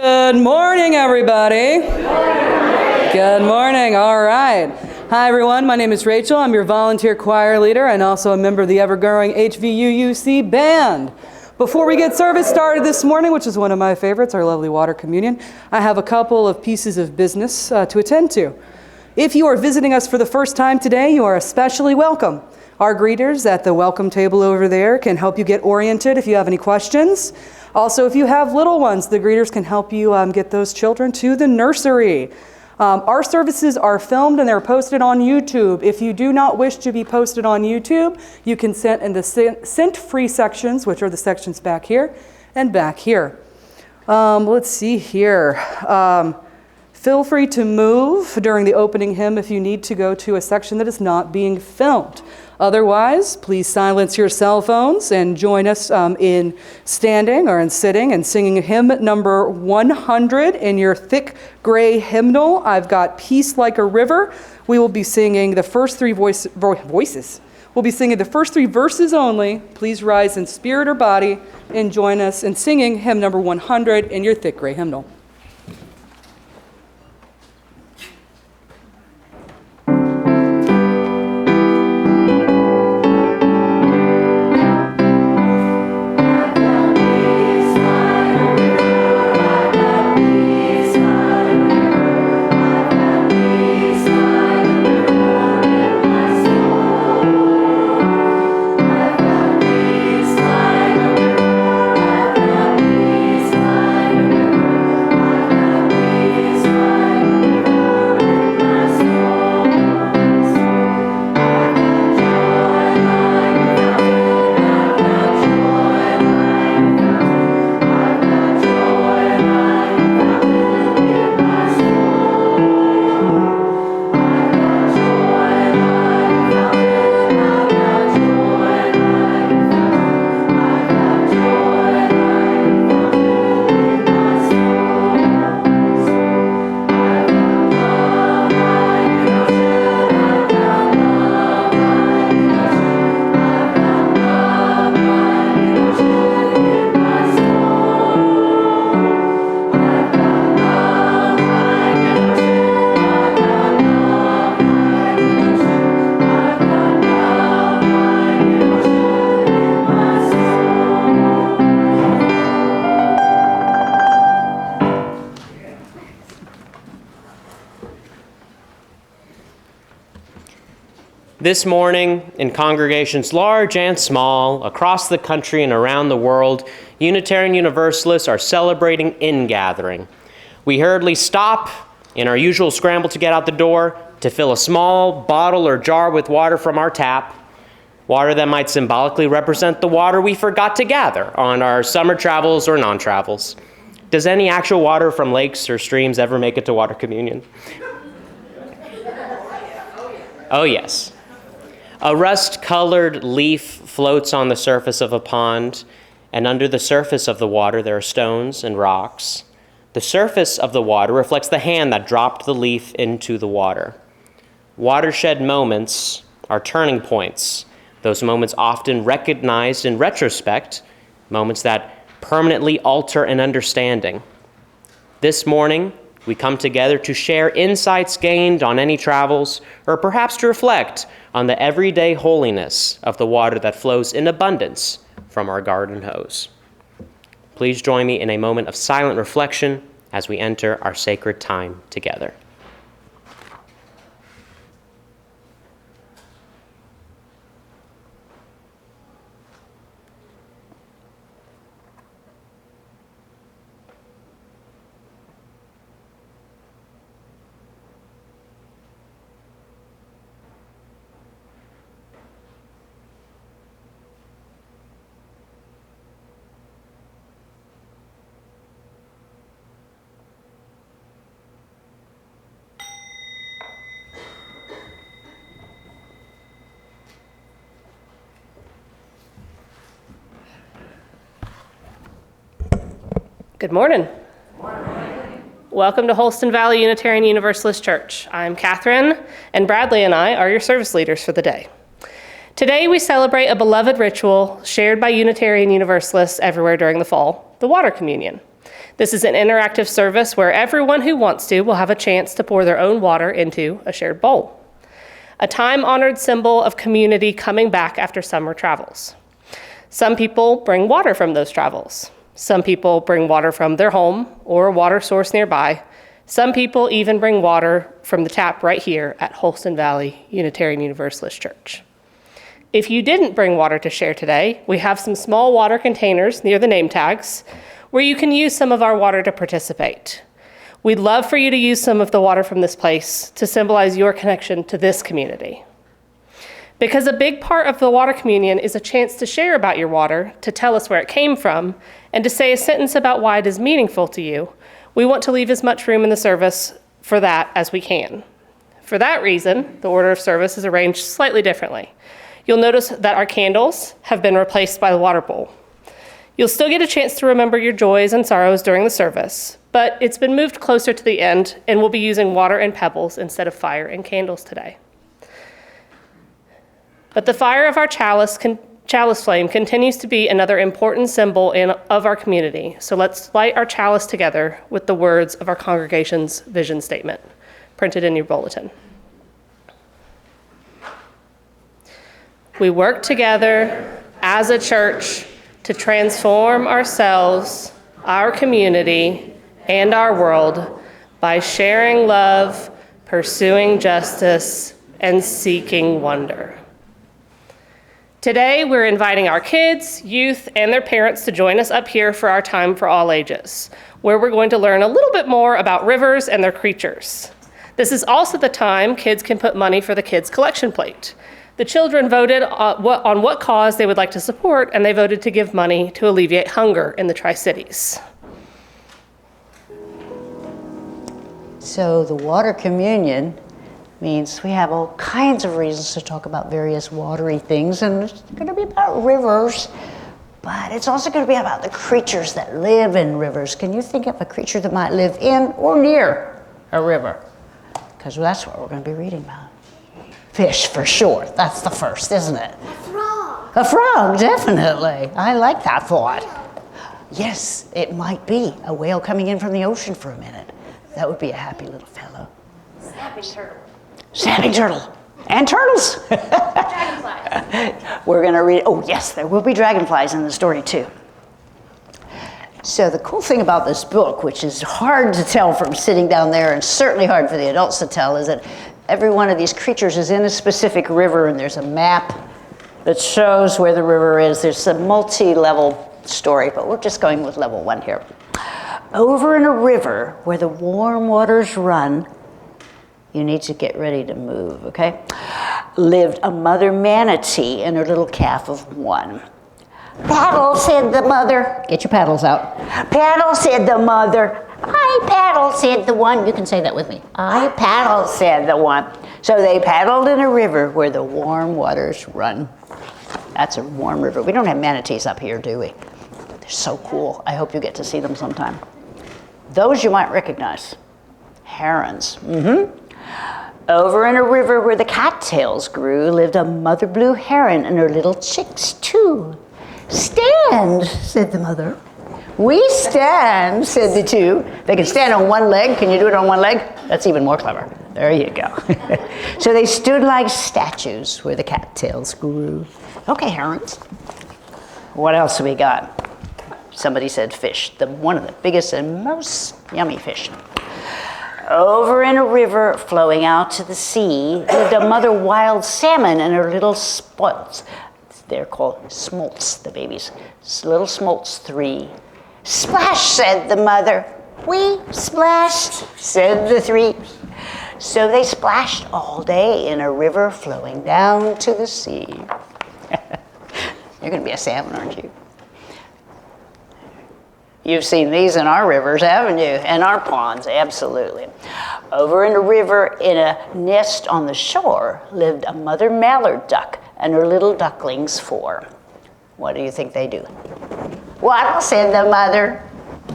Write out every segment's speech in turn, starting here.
Good morning, everybody. Good morning. All right. Hi, everyone. My name is Rachel. I'm your volunteer choir leader and also a member of the ever-growing HVUUC band. Before we get service started this morning, which is one of my favorites, our lovely water communion, I have a couple of pieces of business to attend to. If you are visiting us for the first time today, you are especially welcome. Our greeters at the welcome table over there can help you get oriented if you have any questions. Also, if you have little ones, the greeters can help you get those children to the nursery. Our services are filmed and they're posted on YouTube. If you do not wish to be posted on YouTube, you can send in the sent free sections, which are the sections back here and back here. Let's see here. Feel free to move during the opening hymn if you need to go to a section that is not being filmed. Otherwise, please silence your cell phones and join us in standing or in sitting and singing hymn number 100 in your thick gray hymnal. I've got Peace Like a River. We will be singing the first three voices. We'll be singing the first three verses only. Please rise in spirit or body and join us in singing hymn number 100 in your thick gray hymnal. This morning, in congregations large and small, across the country and around the world, Unitarian Universalists are celebrating ingathering. We hurriedly stop in our usual scramble to get out the door to fill a small bottle or jar with water from our tap, water that might symbolically represent the water we forgot to gather on our summer travels or non-travels. Does any actual water from lakes or streams ever make it to water communion? Oh, yes. A rust-colored leaf floats on the surface of a pond, and under the surface of the water there are stones and rocks. The surface of the water reflects the hand that dropped the leaf into the water. Watershed moments are turning points, those moments often recognized in retrospect, moments that permanently alter an understanding. This morning, we come together to share insights gained on any travels, or perhaps to reflect on the everyday holiness of the water that flows in abundance from our garden hose. Please join me in a moment of silent reflection as we enter our sacred time together. Good morning. Welcome to Holston Valley Unitarian Universalist Church. I'm Catherine, and Bradley and I are your service leaders for the day. Today we celebrate a beloved ritual shared by Unitarian Universalists everywhere during the fall, the water communion. This is an interactive service where everyone who wants to will have a chance to pour their own water into a shared bowl. A time-honored symbol of community coming back after summer travels. Some people bring water from those travels. Some people bring water from their home or a water source nearby. Some people even bring water from the tap right here at Holston Valley Unitarian Universalist Church. If you didn't bring water to share today, we have some small water containers near the name tags where you can use some of our water to participate. We'd love for you to use some of the water from this place to symbolize your connection to this community. Because a big part of the water communion is a chance to share about your water, to tell us where it came from, and to say a sentence about why it is meaningful to you, we want to leave as much room in the service for that as we can. For that reason, the order of service is arranged slightly differently. You'll notice that our candles have been replaced by the water bowl. You'll still get a chance to remember your joys and sorrows during the service, but it's been moved closer to the end, and we'll be using water and pebbles instead of fire and candles today. But the fire of our chalice flame continues to be another important symbol of our community, so let's light our chalice together with the words of our congregation's vision statement, printed in your bulletin. We work together as a church to transform ourselves, our community, and our world by sharing love, pursuing justice, and seeking wonder. Today, we're inviting our kids, youth, and their parents to join us up here for our Time for All Ages, where we're going to learn a little bit more about rivers and their creatures. This is also the time kids can put money for the kids' collection plate. The children voted on what cause they would like to support, and they voted to give money to alleviate hunger in the Tri-Cities. So the water communion means we have all kinds of reasons to talk about various watery things, and it's going to be about rivers, but it's also going to be about the creatures that live in rivers. Can you think of a creature that might live in or near a river? Because that's what we're going to be reading about. Fish, for sure. That's the first, isn't it? A frog. A frog, definitely. I like that thought. Yes, it might be a whale coming in from the ocean for a minute. That would be a happy little fellow. Snapping turtle. Snapping turtle. And turtles. Dragonflies. We're going to read, oh yes, there will be dragonflies in the story too. So the cool thing about this book, which is hard to tell from sitting down there and certainly hard for the adults to tell, is that every one of these creatures is in a specific river, and there's a map that shows where the river is. There's a multi-level story, but we're just going with level 1 here. Over in a river where the warm waters run, you need to get ready to move, okay? Lived a mother manatee and her little calf of 1. Paddle, said the mother. Get your paddles out. Paddle, said the mother. I paddle, said the one. You can say that with me. I paddle, said the one. So they paddled in a river where the warm waters run. That's a warm river. We don't have manatees up here, do we? They're so cool. I hope you get to see them sometime. Those you might recognize. Herons. Over in a river where the cattails grew lived a mother blue heron and her little chicks too. Stand, said the mother. We stand, said the two. They can stand on one leg. Can you do it on one leg? That's even more clever. There you go. So they stood like statues where the cattails grew. Okay, herons. What else have we got? Somebody said fish. One of the biggest and most yummy fish. Over in a river flowing out to the sea lived a mother wild salmon and her little spots. They're called smolts, the babies. Little smolts 3. Splash, said the mother. We splashed, said the 3. So they splashed all day in a river flowing down to the sea. You're going to be a salmon, aren't you? You've seen these in our rivers, haven't you? And our ponds, absolutely. Over in a river, in a nest on the shore, lived a mother mallard duck and her little ducklings 4. What do you think they do? Waddle, said the mother.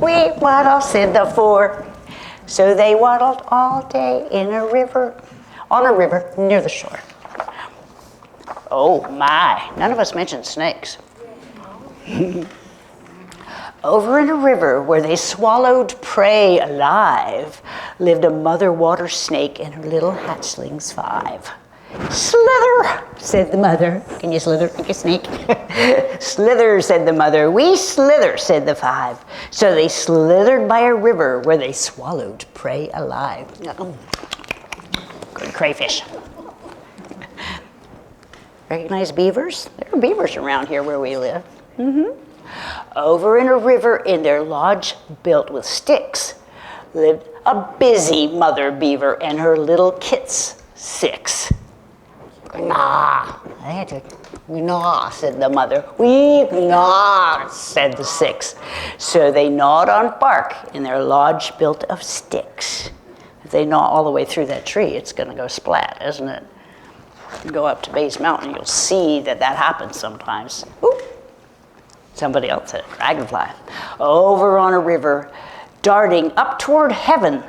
We waddle, said the 4. So they waddled all day in a river, on a river near the shore. Oh my, none of us mentioned snakes. Over in a river where they swallowed prey alive, lived a mother water snake and her little hatchlings 5. Slither, said the mother. Can you slither like a snake? Slither, said the mother. We slither, said the 5. So they slithered by a river where they swallowed prey alive. Good crayfish. Recognize beavers? There are beavers around here where we live. Over in a river in their lodge built with sticks lived a busy mother beaver and her little kits 6. Gnaw, gnaw, said the mother. We gnaw, said the 6. So they gnawed on bark in their lodge built of sticks. If they gnaw all the way through that tree, it's going to go splat, isn't it? You go up to Base Mountain, you'll see that happens sometimes. Ooh. Somebody else said a dragonfly. Over on a river, darting up toward heaven,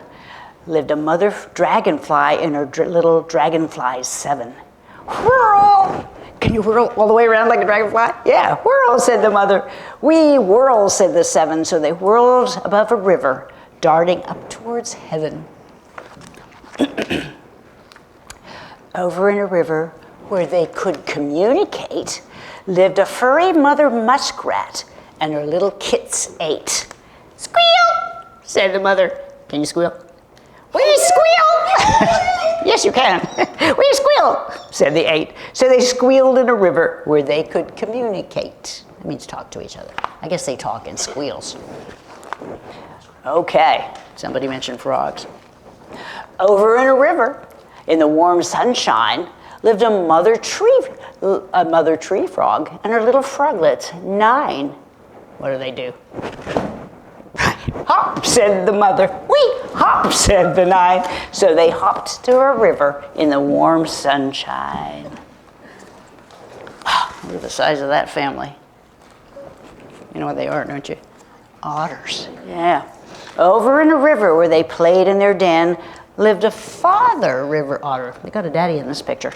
lived a mother dragonfly and her little dragonflies 7. Whirl! Can you whirl all the way around like a dragonfly? Yeah, whirl, said the mother. We whirl, said the 7. So they whirled above a river, darting up towards heaven. Over in a river where they could communicate, lived a furry mother muskrat and her little kits 8. Squeal, said the mother. Can you squeal? We squeal! Yes, you can. We squeal, said the 8. So they squealed in a river where they could communicate. That means talk to each other. I guess they talk in squeals. Okay, somebody mentioned frogs. Over in a river, in the warm sunshine, lived a mother tree frog and her little froglets 9. What do? Hop, said the mother. We hop, said the 9. So they hopped to a river in the warm sunshine. Look at the size of that family. You know what they are, don't you? Otters, yeah. Over in a river where they played in their den lived a father river otter. They got a daddy in this picture.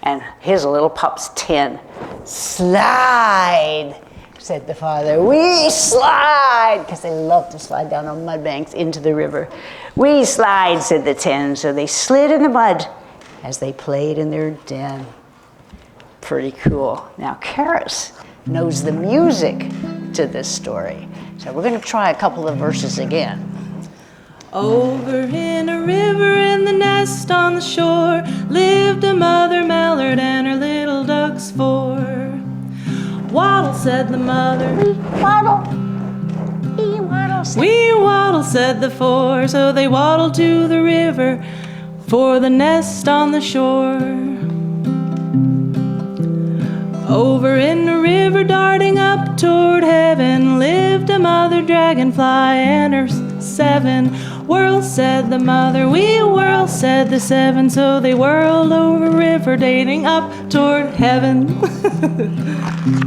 And his little pups 10. Slide, said the father. We slide, because they love to slide down on mud banks into the river. We slide, said the 10. So they slid in the mud as they played in their den. Pretty cool. Now, Karis knows the music to this story. So we're going to try a couple of verses again. Over in a river in the nest on the shore lived a mother mallard and her little ducks 4. Waddle, said the mother. We waddle. We waddle, said the 4. So they waddled to the river for the nest on the shore. Over in the river darting up toward heaven lived a mother dragonfly and her 7. Whirl, said the mother. We whirl, said the 7. So they whirled over river dating up toward heaven.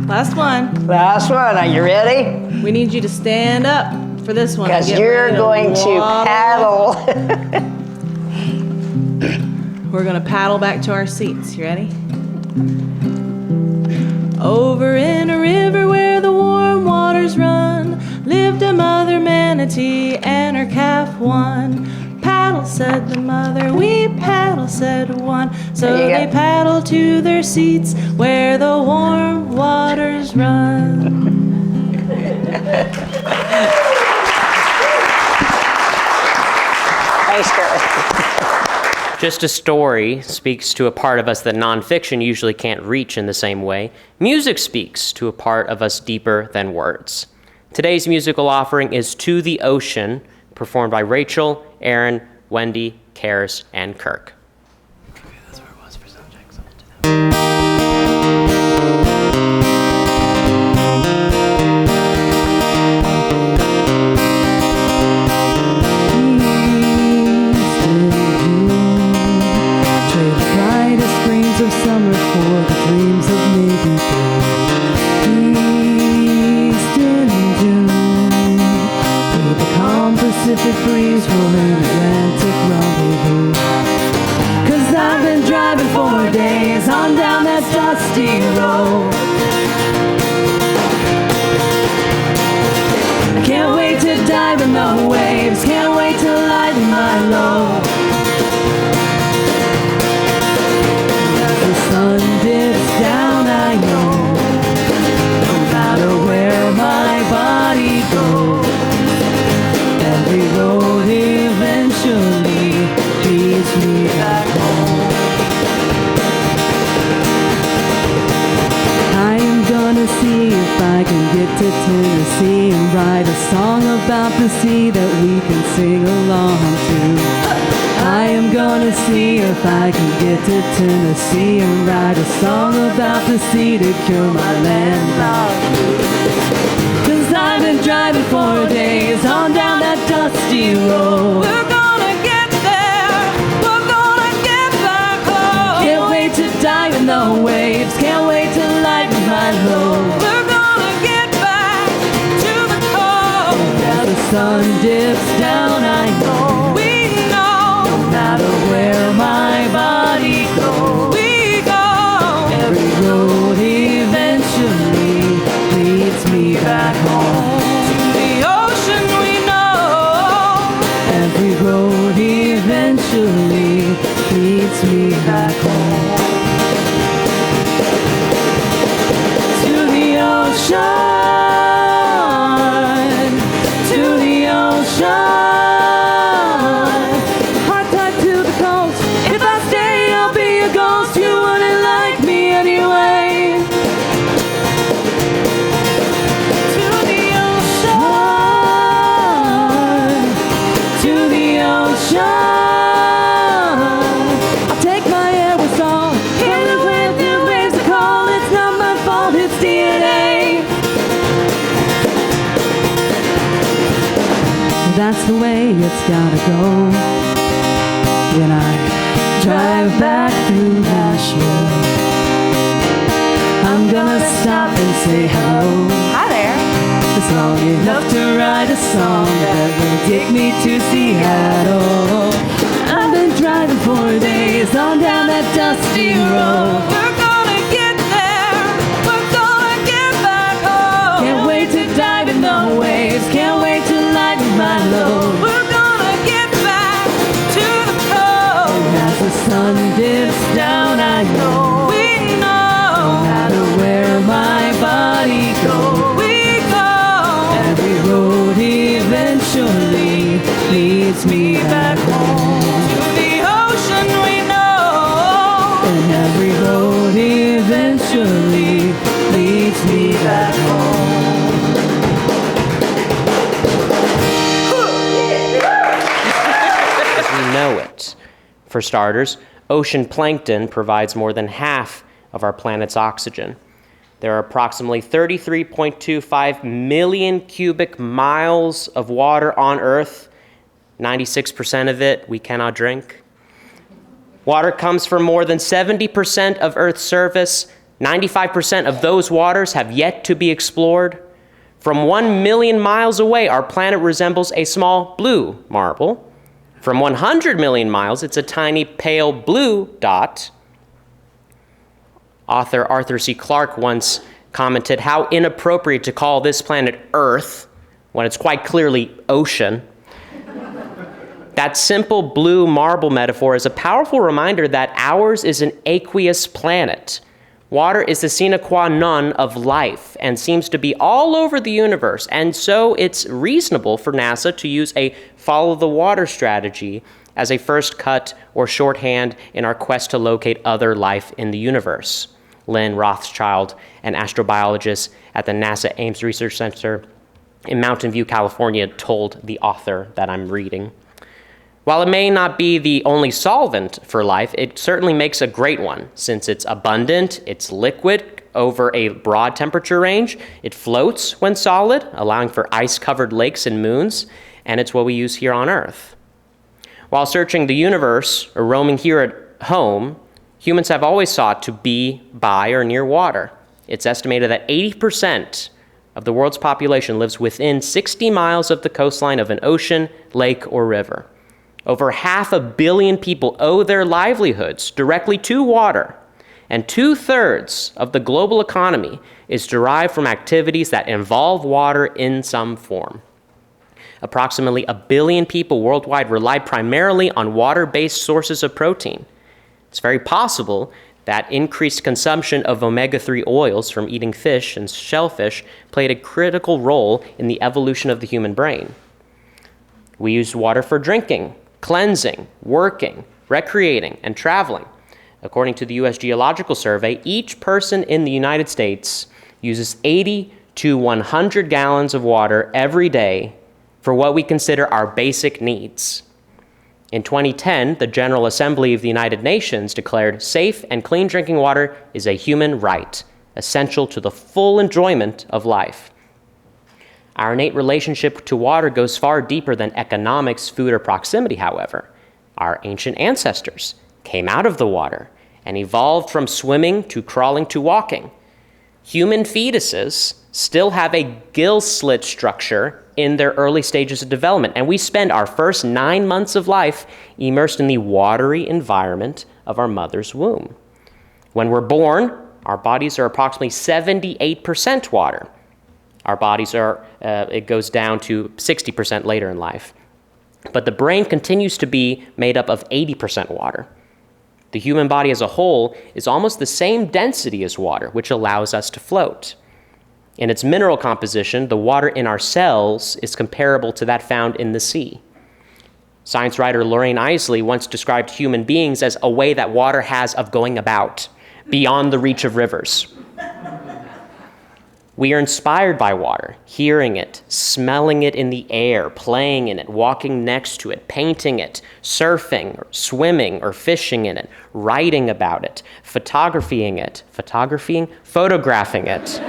Last one. Last one. Are you ready? We need you to stand up for this one. Because you're going to paddle. We're going to paddle back to our seats. You ready? Over in a river where the warm waters run lived a mother manatee and her calf 1. Paddle, said the mother. We paddle, said 1. So they paddled to their seats where the warm waters run. Nice, girl. Just a story speaks to a part of us that nonfiction usually can't reach in the same way. Music speaks to a part of us deeper than words. Today's musical offering is To the Ocean, performed by Rachel, Aaron, Wendy, Karis, and Kirk. Okay, that's where it was for subjects. Of summer for the dreams of maybe east in June. With the calm Pacific breeze rolling Atlantic rendezvous. 'Cause I've been driving 4 days on down that dusty road. wait to dive in the waves, can't wait to lighten my load. As the sun dips down, I know, no matter where my body goes, every road eventually leads me back home. I am gonna see if I can get to Tennessee and write a song about the sea that we can sing along to. I am gonna see if I can get to Tennessee and write a song about the sea to cure my landlocked blues. 'Cause I've been driving for days on down that dusty road. We're gonna get there, we're gonna get back home. Can't wait to dive in the waves, can't wait to lighten my load. We're gonna get back to the coast. As the sun dips down, I know, we know, no matter where my body goes, we go. Every road eventually leads me back home. To the ocean we know. Every road eventually leads me back home. To the ocean, to the ocean. Heart tied to the coast. If I stay, I'll be a ghost. You wouldn't like me anyway. To the ocean, to the ocean. I'll take my aerosol, hear the wind, the waves are cold. It's not my fault, it's DNA. That's the way it's gotta go. When I drive back through Nashville, I'm gonna stop and say hello. Hi there. It's long enough to write a song that will take me to Seattle. I've been driving for days on down that dusty road. We're gonna get there, we're gonna get back home. Can't wait to dive in the waves, can't wait to lighten my load. We're gonna get back to the coast. And as the sun dips down, I know, we know, no matter where my body goes, we go. Every road eventually leads me back home. To the ocean we know. And every road eventually leads me back home. As we know it. For starters, ocean plankton provides more than half of our planet's oxygen. There are approximately 33.25 million cubic miles of water on Earth. 96% of it we cannot drink. Water comes from more than 70% of Earth's surface. 95% of those waters have yet to be explored. From 1 million miles away, our planet resembles a small blue marble. From 100 million miles, it's a tiny pale blue dot. Author Arthur C. Clarke once commented how inappropriate to call this planet Earth when it's quite clearly ocean. That simple blue marble metaphor is a powerful reminder that ours is an aqueous planet. Water is the sine qua non of life and seems to be all over the universe, and so it's reasonable for NASA to use a follow-the-water strategy as a first cut or shorthand in our quest to locate other life in the universe. Lynn Rothschild, an astrobiologist at the NASA Ames Research Center in Mountain View, California, told the author that I'm reading. While it may not be the only solvent for life, it certainly makes a great one, since it's abundant, it's liquid over a broad temperature range, it floats when solid, allowing for ice-covered lakes and moons, and it's what we use here on Earth. While searching the universe or roaming here at home, humans have always sought to be by or near water. It's estimated that 80% of the world's population lives within 60 miles of the coastline of an ocean, lake, or river. Over 500 million people owe their livelihoods directly to water, and 2/3 of the global economy is derived from activities that involve water in some form. Approximately 1 billion people worldwide rely primarily on water-based sources of protein. It's very possible that increased consumption of omega-3 oils from eating fish and shellfish played a critical role in the evolution of the human brain. We use water for drinking, cleansing, working, recreating, and traveling. According to the U.S. Geological Survey, each person in the United States uses 80 to 100 gallons of water every day for what we consider our basic needs. In 2010, the General Assembly of the United Nations declared safe and clean drinking water is a human right, essential to the full enjoyment of life. Our innate relationship to water goes far deeper than economics, food, or proximity, however. Our ancient ancestors came out of the water and evolved from swimming to crawling to walking. Human fetuses still have a gill slit structure in their early stages of development, and we spend our first 9 months of life immersed in the watery environment of our mother's womb. When we're born, our bodies are approximately 78% water. Our bodies it goes down to 60% later in life. But the brain continues to be made up of 80% water. The human body as a whole is almost the same density as water, which allows us to float. In its mineral composition, the water in our cells is comparable to that found in the sea. Science writer Lorraine Isley once described human beings as a way that water has of going about, beyond the reach of rivers. We are inspired by water, hearing it, smelling it in the air, playing in it, walking next to it, painting it, surfing, or swimming, or fishing in it, writing about it, photographing it, photographing it,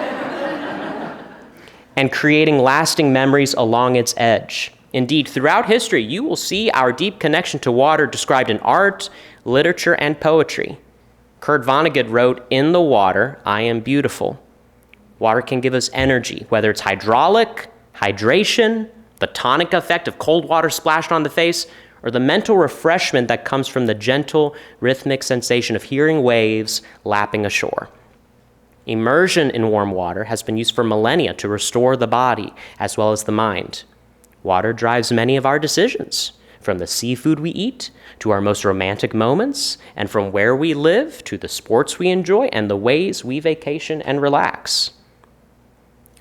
and creating lasting memories along its edge. Indeed, throughout history, you will see our deep connection to water described in art, literature, and poetry. Kurt Vonnegut wrote, "In the water, I am beautiful." Water can give us energy, whether it's hydraulic, hydration, the tonic effect of cold water splashed on the face, or the mental refreshment that comes from the gentle, rhythmic sensation of hearing waves lapping ashore. Immersion in warm water has been used for millennia to restore the body as well as the mind. Water drives many of our decisions, from the seafood we eat to our most romantic moments, and from where we live to the sports we enjoy and the ways we vacation and relax.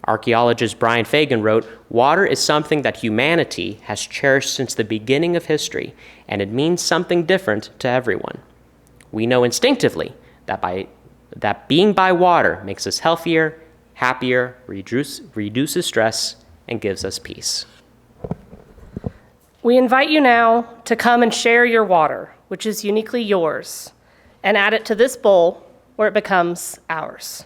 Archaeologist Brian Fagan wrote, "Water is something that humanity has cherished since the beginning of history, and it means something different to everyone. We know instinctively that being by water makes us healthier, happier, reduces stress, and gives us peace." We invite you now to come and share your water, which is uniquely yours, and add it to this bowl where it becomes ours.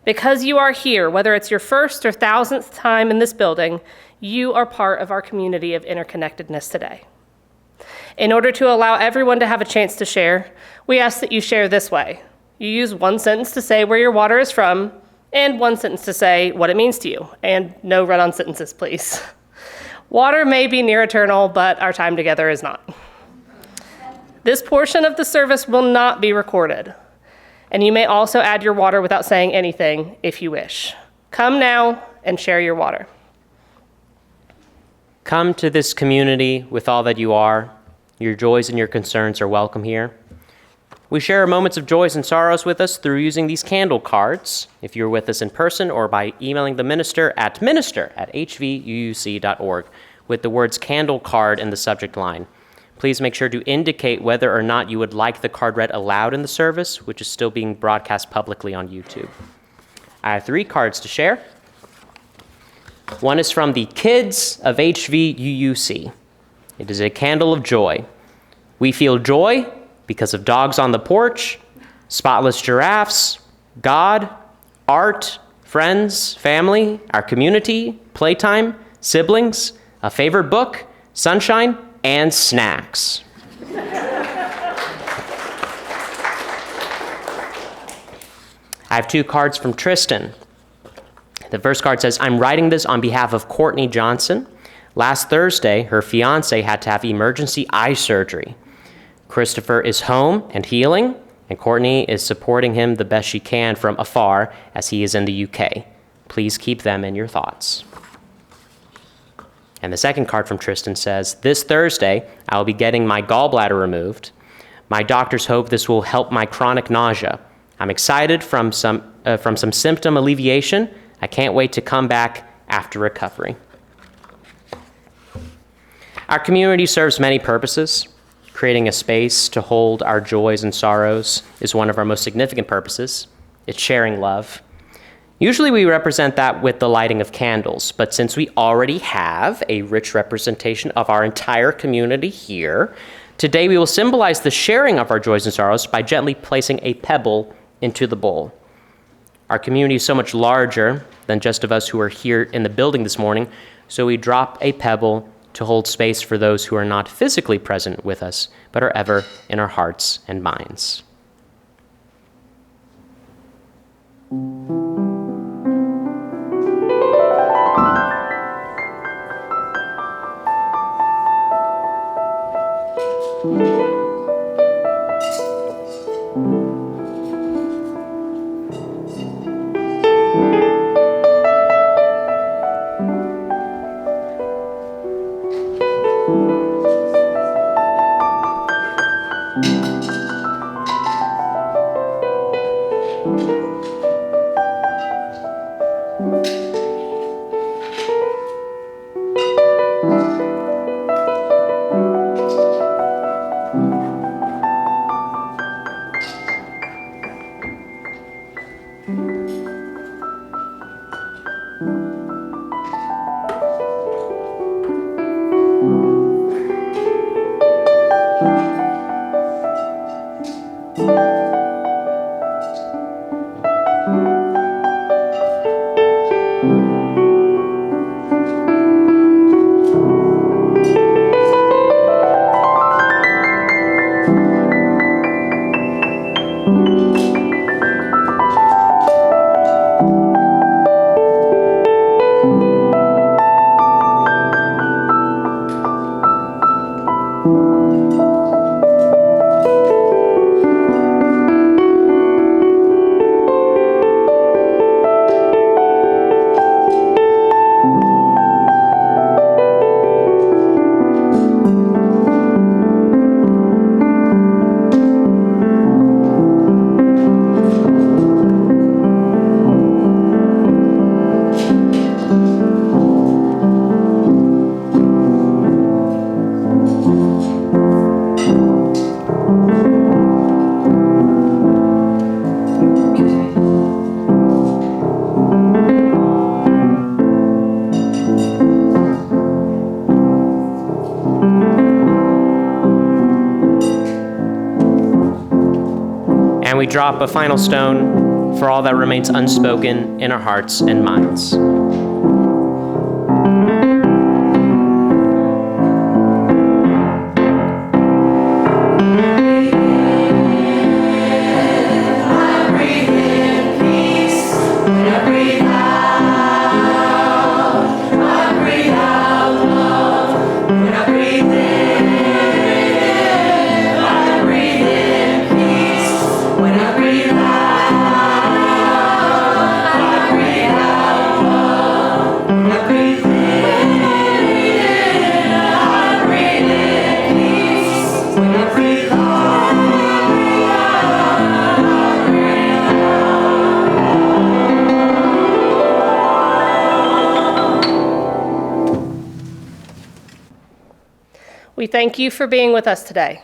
Because you are here, whether it's your first or 1,000th time in this building, you are part of our community of interconnectedness today. In order to allow everyone to have a chance to share, we ask that you share this way. You use one sentence to say where your water is from, and one sentence to say what it means to you. And no run-on sentences, please. Water may be near eternal, but our time together is not. This portion of the service will not be recorded. And you may also add your water without saying anything if you wish. Come now and share your water. Come to this community with all that you are. Your joys and your concerns are welcome here. We share our moments of joys and sorrows with us through using these candle cards, if you're with us in person, or by emailing the minister at hvuuc.org with the words candle card in the subject line. Please make sure to indicate whether or not you would like the card read aloud in the service, which is still being broadcast publicly on YouTube. I have 3 cards to share. One is from the kids of HVUUC. It is a candle of joy. We feel joy because of dogs on the porch, spotless giraffes, God, art, friends, family, our community, playtime, siblings, a favorite book, sunshine, and snacks. I have 2 cards from Tristan. The first card says, "I'm writing this on behalf of Courtney Johnson. Last Thursday, her fiance had to have emergency eye surgery. Christopher is home and healing, and Courtney is supporting him the best she can from afar as he is in the UK. Please keep them in your thoughts." And the second card from Tristan says, this Thursday, I will be getting my gallbladder removed. My doctors hope this will help my chronic nausea. I'm excited from some symptom alleviation. I can't wait to come back after recovery. Our community serves many purposes. Creating a space to hold our joys and sorrows is one of our most significant purposes. It's sharing love. Usually we represent that with the lighting of candles, but since we already have a rich representation of our entire community here, today we will symbolize the sharing of our joys and sorrows by gently placing a pebble into the bowl. Our community is so much larger than just of us who are here in the building this morning, so we drop a pebble to hold space for those who are not physically present with us, but are ever in our hearts and minds. And we drop a final stone for all that remains unspoken in our hearts and minds. We thank you for being with us today.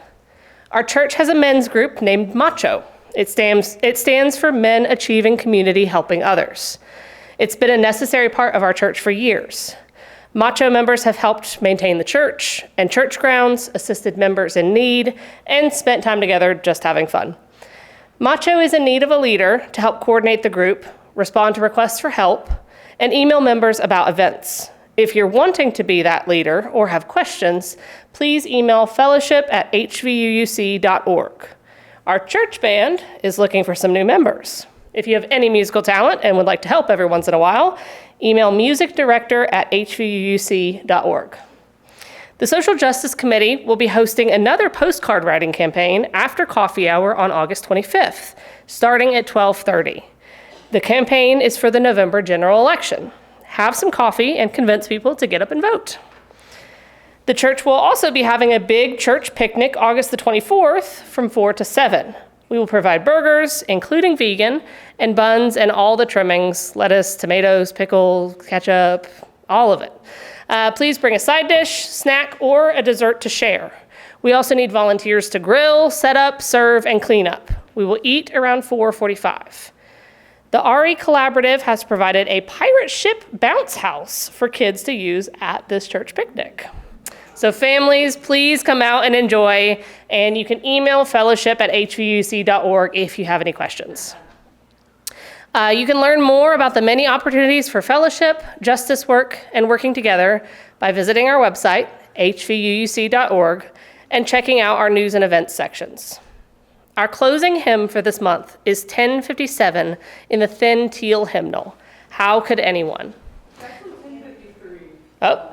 Our church has a men's group named Macho. It stands for Men Achieving Community Helping Others. It's been a necessary part of our church for years. Macho members have helped maintain the church and church grounds, assisted members in need, and spent time together just having fun. Macho is in need of a leader to help coordinate the group, respond to requests for help, and email members about events. If you're wanting to be that leader or have questions, please email fellowship@hvuuc.org. Our church band is looking for some new members. If you have any musical talent and would like to help every once in a while, email musicdirector@hvuuc.org. The Social Justice Committee will be hosting another postcard writing campaign after coffee hour on August 25th, starting at 12:30. The campaign is for the November general election. Have some coffee and convince people to get up and vote. The church will also be having a big church picnic August the 24th from 4 to 7. We will provide burgers, including vegan, and buns and all the trimmings, lettuce, tomatoes, pickle, ketchup, all of it. Please bring a side dish, snack, or a dessert to share. We also need volunteers to grill, set up, serve, and clean up. We will eat around 4:45. The RE Collaborative has provided a pirate ship bounce house for kids to use at this church picnic. So families, please come out and enjoy, and you can email fellowship@hvuc.org if you have any questions. You can learn more about the many opportunities for fellowship, justice work, and working together by visiting our website, hvuc.org, and checking out our news and events sections. Our closing hymn for this month is 1057 in the Thin Teal Hymnal, How Could Anyone? Oh.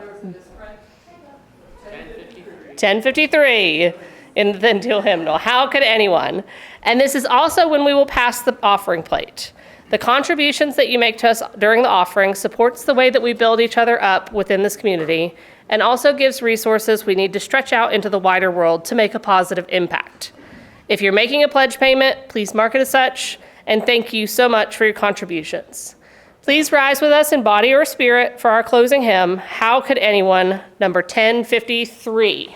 1053 in the Thin Teal Hymnal, How Could Anyone? And this is also when we will pass the offering plate. The contributions that you make to us during the offering supports the way that we build each other up within this community and also gives resources we need to stretch out into the wider world to make a positive impact. If you're making a pledge payment, please mark it as such, and thank you so much for your contributions. Please rise with us in body or spirit for our closing hymn, How Could Anyone, number 1053.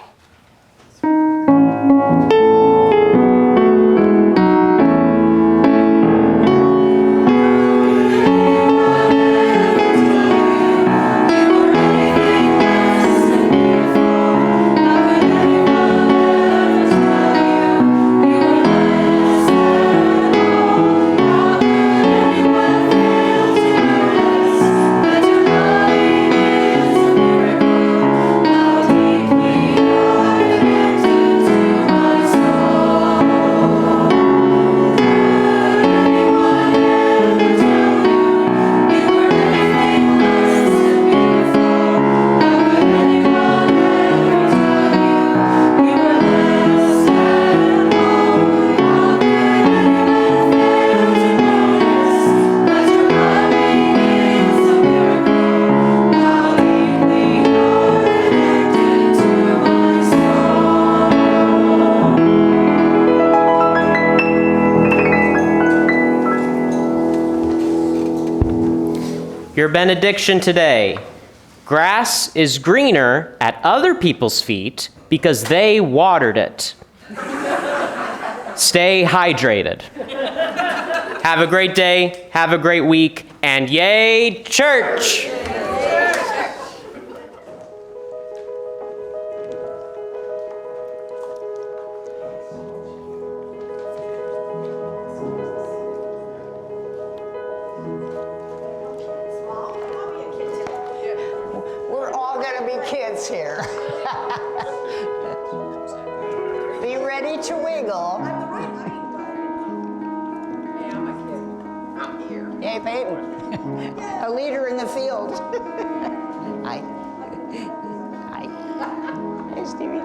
Your benediction today. Grass is greener at other people's feet because they watered it. Stay hydrated. Have a great day, have a great week, and yay, church! We're all going to be kids here. Be ready to wiggle. Yay, Peyton. A leader in the field. Hi. Hi. Hi, Stevie.